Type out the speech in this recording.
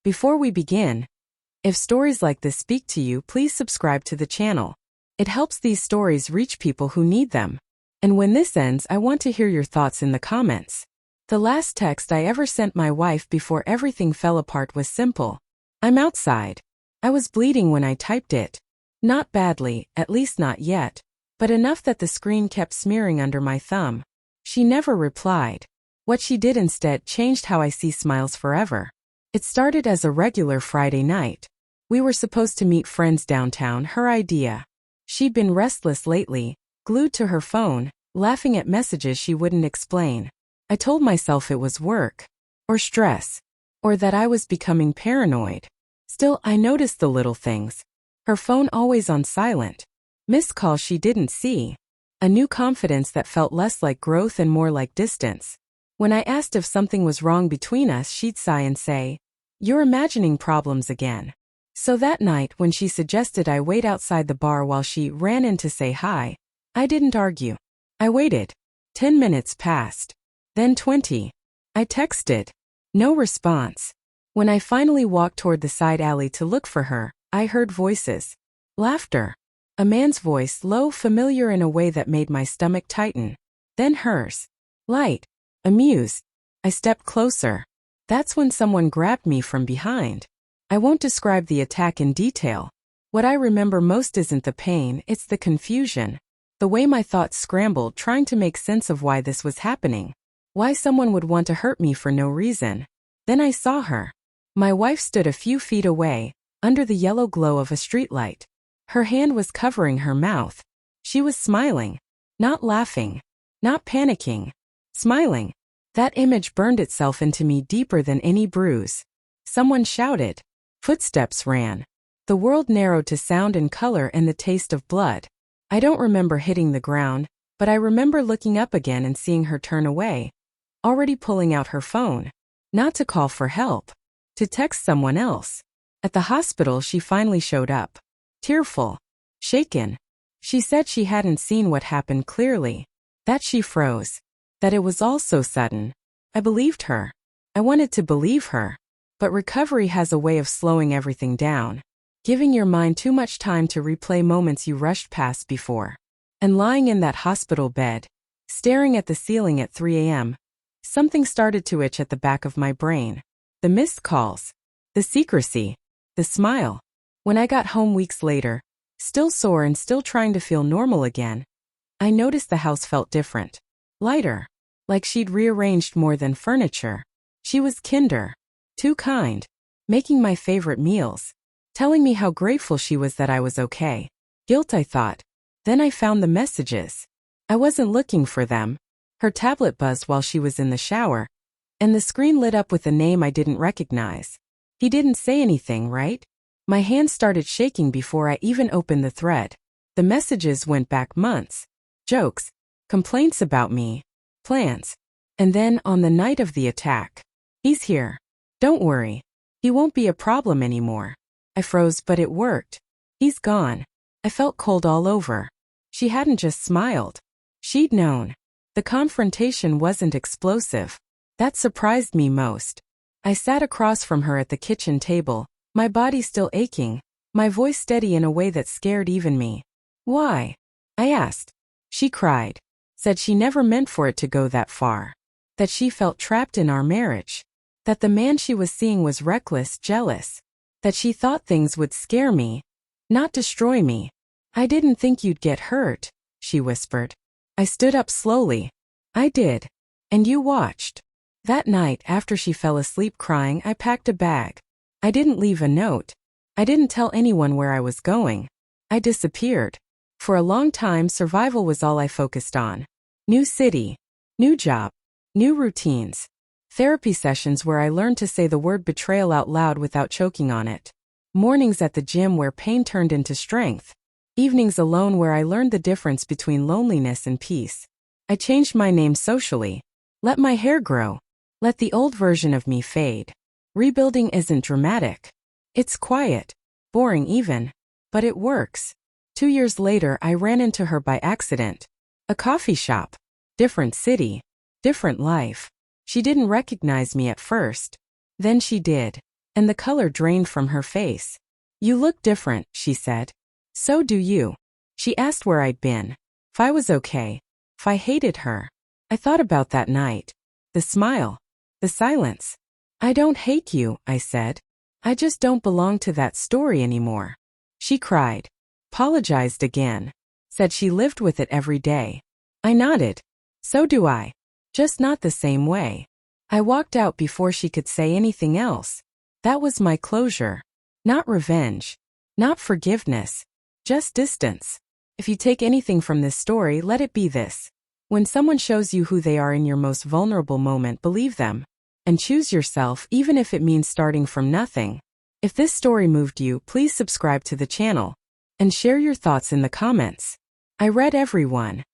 Before we begin, if stories like this speak to you, please subscribe to the channel. It helps these stories reach people who need them. And when this ends, I want to hear your thoughts in the comments. The last text I ever sent my wife before everything fell apart was simple. I'm outside. I was bleeding when I typed it. Not badly, at least not yet, but enough that the screen kept smearing under my thumb. She never replied. What she did instead changed how I see smiles forever. It started as a regular Friday night. We were supposed to meet friends downtown, her idea. She'd been restless lately, glued to her phone, laughing at messages she wouldn't explain. I told myself it was work, or stress, or that I was becoming paranoid. Still, I noticed the little things. Her phone always on silent. Missed calls she didn't see. A new confidence that felt less like growth and more like distance. When I asked if something was wrong between us, she'd sigh and say, "You're imagining problems again." So that night, when she suggested I wait outside the bar while she ran in to say hi, I didn't argue. I waited. 10 minutes passed. Then 20. I texted. No response. When I finally walked toward the side alley to look for her, I heard voices. Laughter. A man's voice, low, familiar in a way that made my stomach tighten. Then hers. Light. Amused. I stepped closer. That's when someone grabbed me from behind. I won't describe the attack in detail. What I remember most isn't the pain, it's the confusion. The way my thoughts scrambled trying to make sense of why this was happening. Why someone would want to hurt me for no reason. Then I saw her. My wife stood a few feet away, under the yellow glow of a streetlight. Her hand was covering her mouth. She was smiling. Not laughing. Not panicking. Smiling. That image burned itself into me deeper than any bruise. Someone shouted. Footsteps ran. The world narrowed to sound and color and the taste of blood. I don't remember hitting the ground, but I remember looking up again and seeing her turn away. Already pulling out her phone. Not to call for help. To text someone else. At the hospital, she finally showed up. Tearful. Shaken. She said she hadn't seen what happened clearly. That she froze. That it was all so sudden. I believed her. I wanted to believe her. But recovery has a way of slowing everything down. Giving your mind too much time to replay moments you rushed past before. And lying in that hospital bed, staring at the ceiling at 3 a.m., something started to itch at the back of my brain. The missed calls. The secrecy. The smile. When I got home weeks later, still sore and still trying to feel normal again, I noticed the house felt different. Lighter. Like she'd rearranged more than furniture. She was kinder. Too kind. Making my favorite meals. Telling me how grateful she was that I was okay. Guilt, I thought. Then I found the messages. I wasn't looking for them. Her tablet buzzed while she was in the shower, and the screen lit up with a name I didn't recognize. He didn't say anything, right? My hand started shaking before I even opened the thread. The messages went back months. Jokes. Complaints about me. Plans. And then, on the night of the attack. He's here. Don't worry. He won't be a problem anymore. I froze, but it worked. He's gone. I felt cold all over. She hadn't just smiled. She'd known. The confrontation wasn't explosive. That surprised me most. I sat across from her at the kitchen table, my body still aching, my voice steady in a way that scared even me. Why? I asked. She cried. Said she never meant for it to go that far. That she felt trapped in our marriage. That the man she was seeing was reckless, jealous. That she thought things would scare me, not destroy me. I didn't think you'd get hurt, she whispered. I stood up slowly. I did. And you watched. That night, after she fell asleep crying, I packed a bag. I didn't leave a note. I didn't tell anyone where I was going. I disappeared. For a long time, survival was all I focused on. New city. New job. New routines. Therapy sessions where I learned to say the word betrayal out loud without choking on it. Mornings at the gym where pain turned into strength. Evenings alone where I learned the difference between loneliness and peace. I changed my name socially. Let my hair grow. Let the old version of me fade. Rebuilding isn't dramatic. It's quiet. Boring even. But it works. 2 years later, I ran into her by accident. A coffee shop. Different city. Different life. She didn't recognize me at first. Then she did. and the color drained from her face. "You look different," she said. "So do you." She asked where I'd been, if I was okay, if I hated her. I thought about that night. The smile. The silence. "I don't hate you," I said. "I just don't belong to that story anymore." She cried. Apologized again. Said she lived with it every day. I nodded. So do I. Just not the same way. I walked out before she could say anything else. That was my closure. Not revenge. Not forgiveness. Just distance. If you take anything from this story, let it be this. When someone shows you who they are in your most vulnerable moment, believe them. And choose yourself, even if it means starting from nothing. If this story moved you, please subscribe to the channel. And share your thoughts in the comments. I read every one.